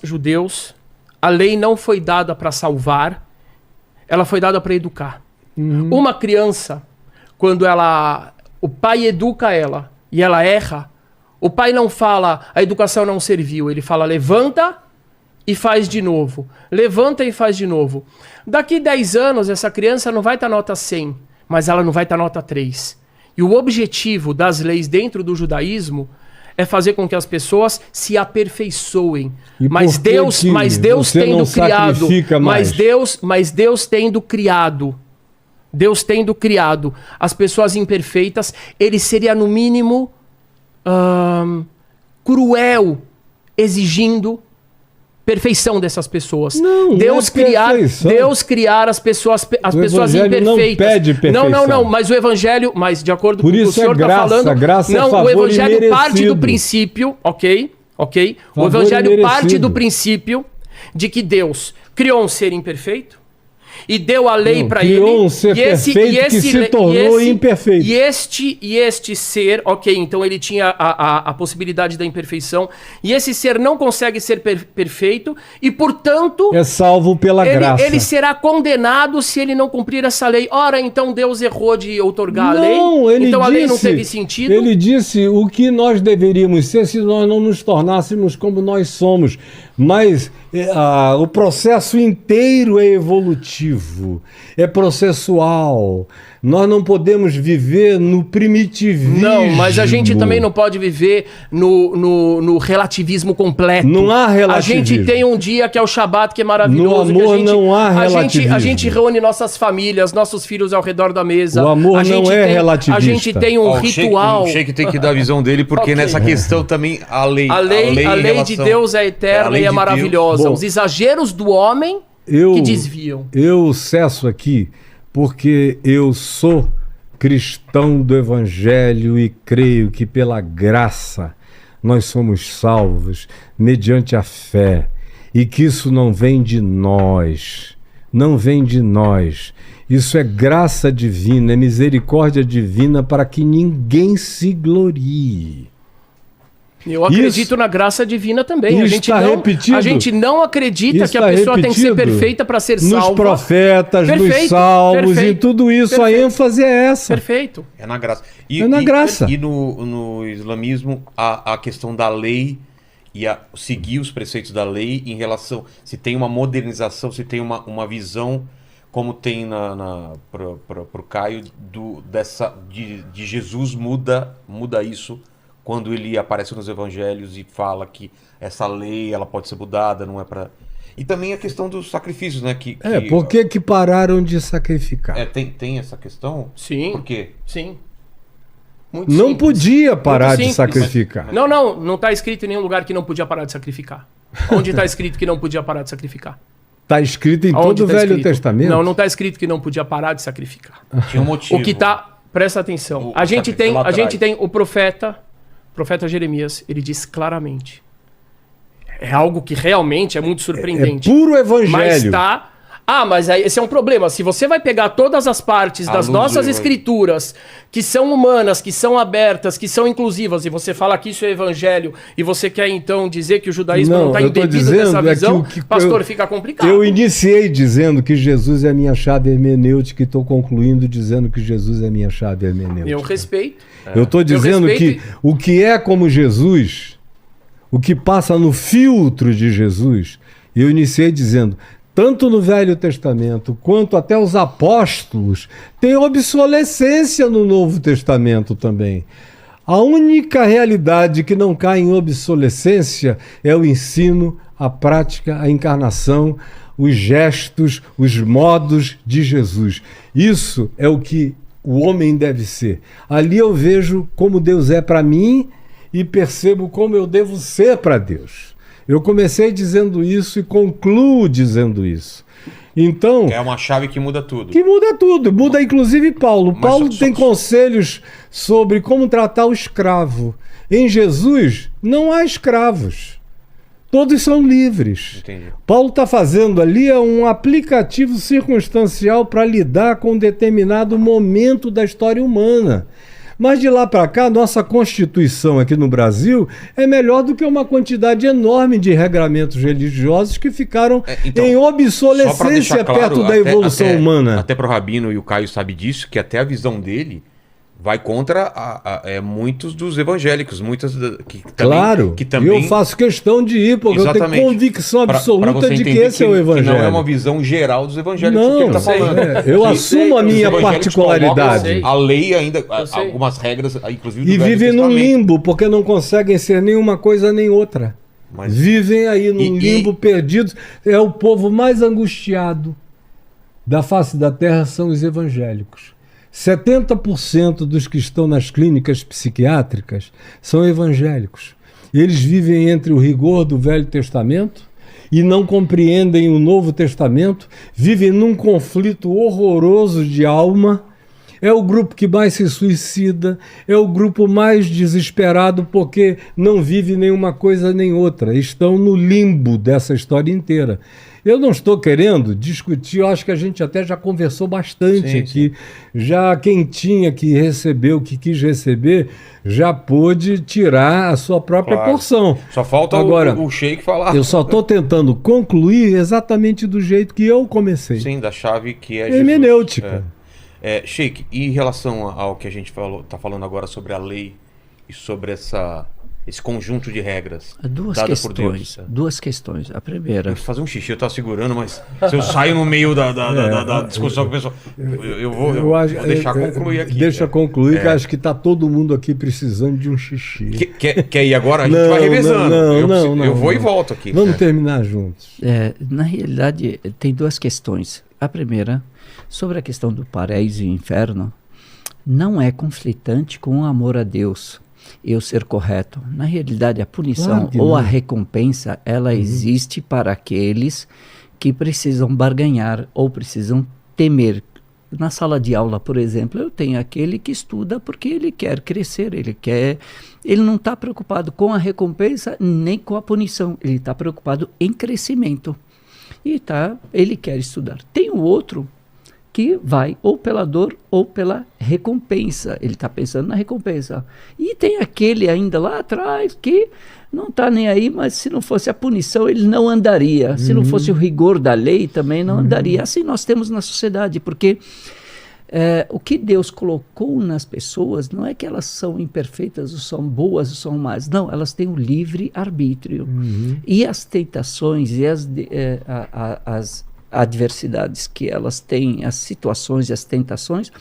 judeus, a lei não foi dada para salvar, ela foi dada para educar. Uma criança, quando o pai educa ela e ela erra, o pai não fala, a educação não serviu, ele fala, levanta e faz de novo. Levanta e faz de novo. Daqui 10 anos, essa criança não vai estar nota 100, mas ela não vai estar nota 3. E o objetivo das leis dentro do judaísmo é fazer com que as pessoas se aperfeiçoem. Mas Deus tendo criado, Deus tendo criado as pessoas imperfeitas, ele seria no mínimo cruel exigindo perfeição dessas pessoas. Não, Deus criar as pessoas imperfeitas. Não pede perfeição. Não, mas o evangelho, de acordo com o que o senhor está falando, graça não, favor o evangelho parte imerecido. do princípio, OK? O Favor evangelho imerecido. parte do princípio de que Deus criou um ser imperfeito e deu a lei para ele. Criou um ser perfeito que se tornou imperfeito. E este ser, OK, então ele tinha a possibilidade da imperfeição, e esse ser não consegue ser perfeito, e portanto é salvo pela graça. Ele será condenado se ele não cumprir essa lei. Ora, então Deus errou de outorgar a lei? Então a lei não teve sentido? Ele disse o que nós deveríamos ser se nós não nos tornássemos como nós somos. Mas o processo inteiro é evolutivo, é processual. Nós não podemos viver no primitivismo. Não, mas a gente também não pode viver no relativismo completo. Não há relativismo. A gente tem um dia que é o Shabat, que é maravilhoso. No amor não há relativismo. A gente reúne nossas famílias, nossos filhos ao redor da mesa. O amor não é relativista. A gente tem um ritual. O Sheik tem que dar a visão dele, porque nessa questão também a lei de Deus é eterna e é maravilhosa. Os exageros do homem que desviam. Eu cesso aqui porque eu sou cristão do Evangelho e creio que pela graça nós somos salvos mediante a fé, e que isso não vem de nós, isso é graça divina, é misericórdia divina para que ninguém se glorie. Eu acredito na graça divina também. A gente não acredita que a pessoa tem que ser perfeita para ser salva. Nos profetas, nos salmos, e tudo isso, a ênfase é essa. Perfeito. É na graça. É na graça. E no islamismo, a questão da lei e seguir os preceitos da lei em relação... Se tem uma modernização, se tem uma visão, como tem pro Caio, de Jesus muda isso, quando ele aparece nos evangelhos e fala que essa lei ela pode ser mudada, não é para... E também a questão dos sacrifícios, né? Por que pararam de sacrificar? Tem essa questão? Sim. Por quê? Sim. Não podia parar de sacrificar. Não está escrito em nenhum lugar que não podia parar de sacrificar. Onde está escrito que não podia parar de sacrificar? Está escrito em todo o Velho Testamento? Não está escrito que não podia parar de sacrificar. Tinha um motivo. O que está... Presta atenção. A gente tem o profeta Jeremias, ele diz claramente. É algo que realmente é muito surpreendente. É puro evangelho. Mas mas aí esse é um problema. Se você vai pegar todas as partes das nossas escrituras, que são humanas, que são abertas, que são inclusivas, e você fala que isso é evangelho, e você quer então dizer que o judaísmo não está embebido nessa visão, pastor, fica complicado. Eu iniciei dizendo que Jesus é a minha chave hermenêutica e estou concluindo dizendo que Jesus é a minha chave hermenêutica. Eu respeito. Eu estou dizendo que o que é como Jesus, o que passa no filtro de Jesus, eu iniciei dizendo... Tanto no Velho Testamento quanto até os apóstolos, tem obsolescência no Novo Testamento também. A única realidade que não cai em obsolescência é o ensino, a prática, a encarnação, os gestos, os modos de Jesus. Isso é o que o homem deve ser. Ali eu vejo como Deus é para mim e percebo como eu devo ser para Deus. Eu comecei dizendo isso e concluo dizendo isso. Então, é uma chave que muda tudo. Muda inclusive Paulo. Paulo tem conselhos sobre como tratar o escravo. Em Jesus não há escravos. Todos são livres. Entendi. Paulo está fazendo ali um aplicativo circunstancial para lidar com um determinado momento da história humana. Mas de lá para cá, nossa Constituição aqui no Brasil é melhor do que uma quantidade enorme de regramentos religiosos que ficaram então, em só pra obsolescência deixar claro, perto da evolução humana. Até pro Rabino, e o Caio sabe disso, que até a visão dele vai contra muitos dos evangélicos, que também eu faço questão de ir, porque eu tenho convicção absoluta de que esse é o evangelho. Que não é uma visão geral dos evangélicos que ele está falando. Eu assumo a minha particularidade. A lei ainda, algumas regras, inclusive do E vivem num limbo, porque não conseguem ser nenhuma coisa nem outra. Mas vivem aí num limbo perdidos. É o povo mais angustiado da face da terra são os evangélicos. 70% dos que estão nas clínicas psiquiátricas são evangélicos. Eles vivem entre o rigor do Velho Testamento e não compreendem o Novo Testamento, vivem num conflito horroroso de alma. É o grupo que mais se suicida, é o grupo mais desesperado porque não vive nenhuma coisa nem outra. Estão no limbo dessa história inteira. Eu não estou querendo discutir, eu acho que a gente até já conversou bastante aqui. Já quem tinha que receber o que quis receber, já pôde tirar a sua própria porção. Só falta agora, o Sheik falar. Eu só estou tentando concluir exatamente do jeito que eu comecei. Sim, da chave que é Jesus. Hermenêutica. Sheik, e em relação ao que a gente está falando agora sobre a lei e sobre esse conjunto de regras dadas por Deus. Duas questões. A primeira... Eu vou fazer um xixi, eu estava segurando, mas se eu saio no meio da discussão com o pessoal, eu vou deixar concluir aqui. Deixa concluir, que acho que está todo mundo aqui precisando de um xixi. Quer ir agora? A gente vai revezando. Eu vou e volto aqui. Vamos terminar juntos. Na realidade, tem duas questões. A primeira, sobre a questão do paraíso e inferno, não é conflitante com o amor a Deus e o ser correto. Na realidade, a punição ou a recompensa, ela existe para aqueles que precisam barganhar ou precisam temer. Na sala de aula, por exemplo, eu tenho aquele que estuda porque ele quer crescer, ele não está preocupado com a recompensa nem com a punição, ele está preocupado em crescimento. Ele quer estudar. Tem o outro que vai ou pela dor ou pela recompensa. Ele está pensando na recompensa. E tem aquele ainda lá atrás que não está nem aí, mas se não fosse a punição, ele não andaria. Se não fosse o rigor da lei, também não andaria. Assim nós temos na sociedade, porque o que Deus colocou nas pessoas não é que elas são imperfeitas, ou são boas, ou são más. Não, elas têm o livre arbítrio. E as tentações e as adversidades que elas têm, as situações e as tentações,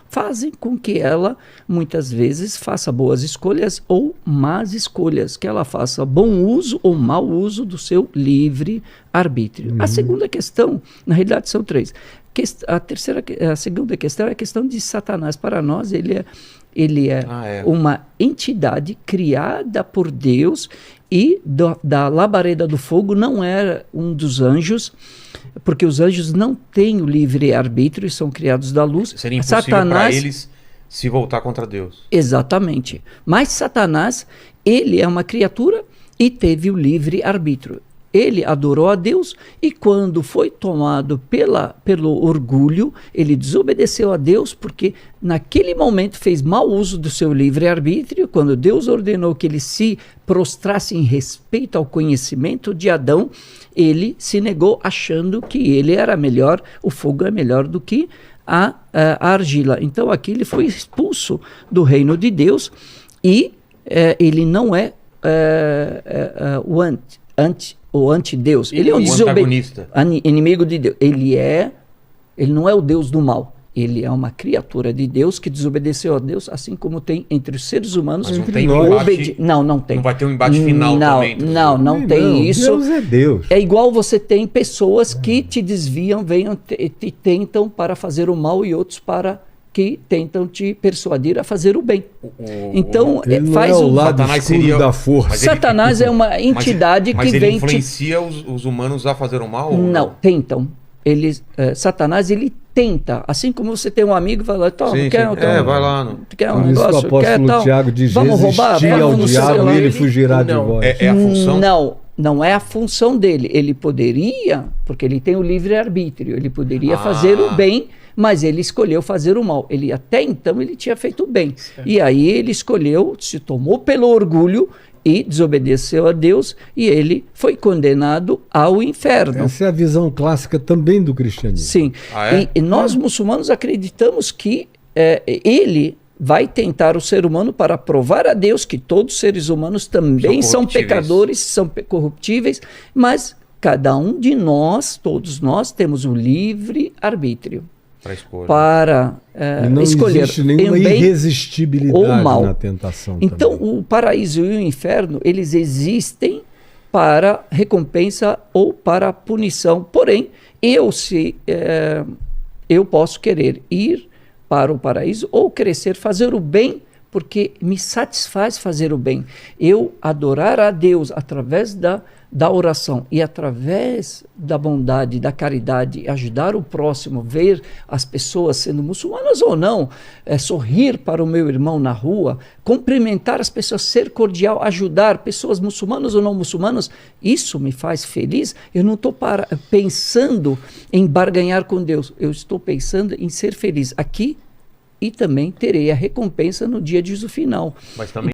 fazem com que ela, muitas vezes, faça boas escolhas ou más escolhas, que ela faça bom uso ou mau uso do seu livre arbítrio. A segunda questão, na realidade, são três. A segunda questão é a questão de Satanás. Para nós, ele é uma entidade criada por Deus e da labareda do fogo não era um dos anjos, porque os anjos não têm o livre-arbítrio e são criados da luz. Seria impossível para eles se voltar contra Deus. Exatamente. Mas Satanás, ele é uma criatura e teve o livre-arbítrio. Ele adorou a Deus e quando foi tomado pelo orgulho, ele desobedeceu a Deus porque naquele momento fez mau uso do seu livre-arbítrio. Quando Deus ordenou que ele se prostrasse em respeito ao conhecimento de Adão, ele se negou achando que ele era melhor, o fogo é melhor do que a argila. Então aqui ele foi expulso do reino de Deus e ele não é o anti-Deus. Ele é um antagonista. Inimigo de Deus. Ele não é o Deus do mal. Ele é uma criatura de Deus que desobedeceu a Deus, assim como tem entre os seres humanos. Mas não tem embate. Não tem. Não vai ter um embate final também. Não tem isso. Deus é Deus. É igual você tem pessoas que te desviam, te tentam para fazer o mal e outros que tentam te persuadir a fazer o bem. Então, ele faz não é o lado Satanás escuro seria da força. Satanás é uma entidade mas que ele vem influencia os humanos a fazer o mal? Não, tentam. Satanás, ele tenta. Assim como você tem um amigo e fala, vai lá. Quer um Por isso negócio? que o apóstolo Tiago diz, vamos roubar? resistir ao diabo e ele fugirá de vós. É a função? Não. não é a função dele. Ele poderia, porque ele tem o livre-arbítrio, ele poderia fazer o bem, mas ele escolheu fazer o mal. Ele até então ele tinha feito o bem. Certo. E aí ele escolheu, se tomou pelo orgulho e desobedeceu a Deus, e ele foi condenado ao inferno. Essa é a visão clássica também do cristianismo. Sim. E nós muçulmanos acreditamos que ele vai tentar o ser humano para provar a Deus que todos os seres humanos também são pecadores, são corruptíveis, mas cada um de nós, todos nós, temos o livre arbítrio para não escolher existe nenhuma irresistibilidade na tentação. Então, também. O paraíso e o inferno, eles existem para recompensa ou para punição. Porém, eu posso querer ir para o paraíso ou crescer, fazer o bem, porque me satisfaz fazer o bem. Eu adorar a Deus através da oração e através da bondade, da caridade, ajudar o próximo, ver as pessoas sendo muçulmanas ou não, sorrir para o meu irmão na rua, cumprimentar as pessoas, ser cordial, ajudar pessoas muçulmanas ou não muçulmanas, isso me faz feliz. Eu não estou pensando em barganhar com Deus, eu estou pensando em ser feliz aqui e também terei a recompensa no dia de juízo final. Mas também